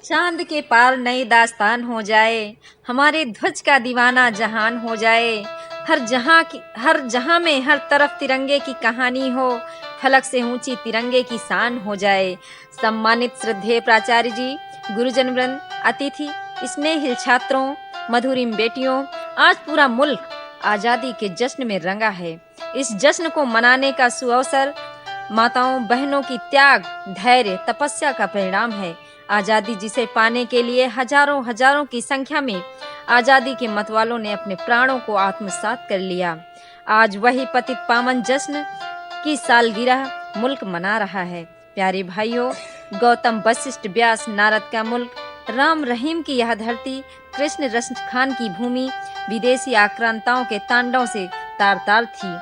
चांद के पार नई दास्तान हो जाए, हमारे ध्वज का दीवाना जहान हो जाए। हर जहां में हर तरफ तिरंगे की कहानी हो, फलक से ऊंची तिरंगे की शान हो जाए। सम्मानित श्रद्धेय प्राचार्य जी, गुरुजन वृंद, अतिथि, स्नेहिल छात्रों, मधुरिम बेटियों, आज पूरा मुल्क आजादी के जश्न में रंगा है। इस जश्न को मनाने का सुअवसर माताओं बहनों की त्याग, धैर्य, तपस्या का परिणाम है। आजादी जिसे पाने के लिए हजारों हजारों की संख्या में आजादी के मतवालों ने अपने प्राणों को आत्मसात कर लिया। आज वही पतित पावन जश्न की सालगिरह मुल्क मना रहा है। प्यारे भाइयों, गौतम वशिष्ठ व्यास नारद का मुल्क, राम रहीम की यह धरती, कृष्ण रश्म खान की भूमि विदेशी आक्रांताओं के तांडव से तार तार थी,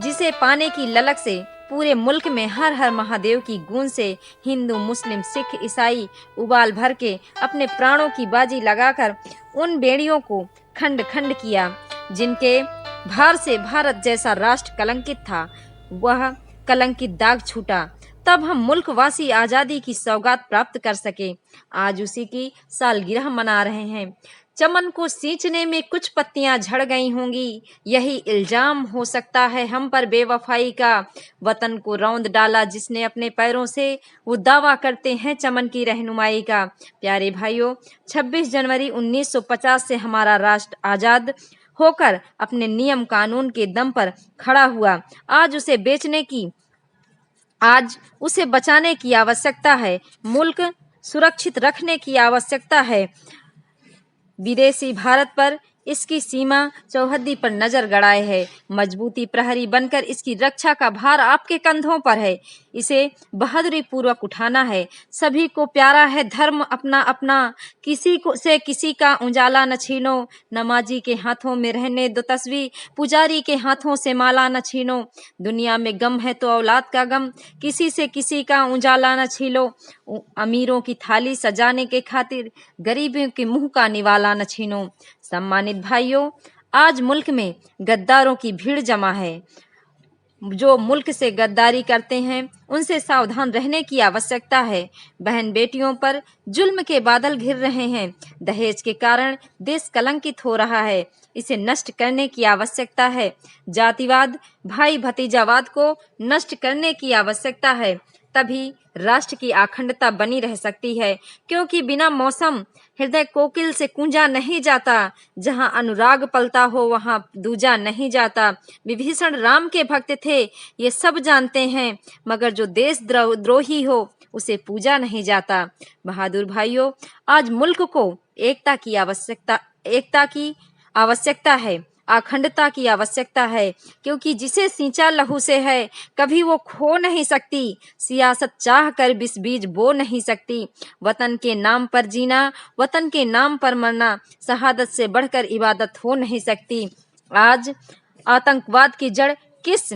जिसे पाने की ललक से पूरे मुल्क में हर हर महादेव की गूंज से हिंदू, मुस्लिम, सिख, ईसाई उबाल भर के अपने प्राणों की बाजी लगाकर उन बेड़ियों को खंड खंड किया, जिनके भार से भारत जैसा राष्ट्र कलंकित था। वह कलंकित दाग छूटा, तब हम मुल्कवासी आजादी की सौगात प्राप्त कर सके। आज उसी की सालगिरह मना रहे हैं। चमन को सींचने में कुछ पत्तियां झड़ गई होंगी, यही इल्जाम हो सकता है हम पर बेवफाई का। वतन को रौंद डाला जिसने अपने पैरों से, वो दावा करते हैं चमन की रहनुमाई का। प्यारे भाइयों, 26 जनवरी 1950 से हमारा राष्ट्र आजाद होकर अपने नियम कानून के दम पर खड़ा हुआ। आज उसे बचाने की आवश्यकता है, मुल्क सुरक्षित रखने की आवश्यकता है। विदेशी भारत पर इसकी सीमा चौहद्दी पर नजर गड़ाए है। मजबूती प्रहरी बनकर इसकी रक्षा का भार आपके कंधों पर है। इसे बहादुरी पूर्वक उठाना है। सभी को प्यारा है धर्म अपना अपना, किसी का उजाला न छीनो। नमाजी के हाथों में रहने दो तस्वीर, पुजारी के हाथों से माला न छीनो। दुनिया में गम है तो औलाद का गम, किसी से किसी का उजाला न छीलो। अमीरों की थाली सजाने के खातिर गरीबों के मुंह का निवाला न छीनो। सम्मानित भाइयों, आज मुल्क में गद्दारों की भीड़ जमा है। जो मुल्क से गद्दारी करते हैं उनसे सावधान रहने की आवश्यकता है। बहन बेटियों पर जुल्म के बादल घिर रहे हैं। दहेज के कारण देश कलंकित हो रहा है, इसे नष्ट करने की आवश्यकता है। जातिवाद, भाई भतीजावाद को नष्ट करने की आवश्यकता है, तभी राष्ट्र की अखंडता बनी रह सकती है। क्योंकि बिना मौसम हृदय कोकिल से कूंजा नहीं जाता, जहां अनुराग पलता हो वहां दूजा नहीं जाता। विभीषण राम के भक्त थे, ये सब जानते हैं, मगर जो देश द्रोही हो उसे पूजा नहीं जाता। बहादुर भाइयों, आज मुल्क को एकता की आवश्यकता है, अखंडता की आवश्यकता है। क्योंकि जिसे सींचा लहू से है, कभी वो खो नहीं सकती। सियासत चाह कर विष बीज बो नहीं सकती। वतन के नाम पर जीना, वतन के नाम पर मरना, शहादत से बढ़कर इबादत हो नहीं सकती। आज आतंकवाद की जड़ किस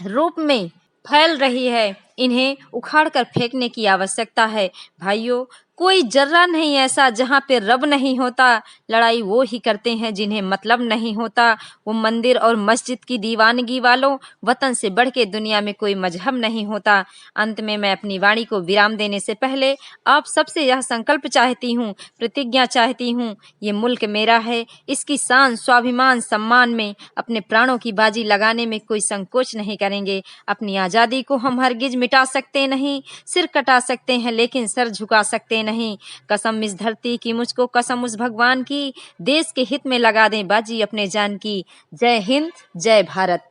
रूप में फैल रही है, इन्हें उखाड़ कर फेंकने की आवश्यकता है। भाइयों, कोई जर्रा नहीं ऐसा जहाँ पे रब नहीं होता। लड़ाई वो ही करते हैं जिन्हें मतलब नहीं होता। वो मंदिर और मस्जिद की दीवानगी वालों, वतन से बढ़ के दुनिया में कोई मजहब नहीं होता। अंत में मैं अपनी वाणी को विराम देने से पहले आप सबसे यह संकल्प चाहती हूँ, प्रतिज्ञा चाहती हूँ, ये मुल्क मेरा है, इसकी शान, स्वाभिमान, सम्मान में अपने प्राणों की बाजी लगाने में कोई संकोच नहीं करेंगे। अपनी आज़ादी को हम हरगिज मिटा सकते नहीं, सिर कटा सकते हैं लेकिन सर झुका सकते नहीं। कसम इस धरती की, मुझको कसम उस भगवान की, देश के हित में लगा दें बाजी अपने जान की। जय हिंद, जय भारत।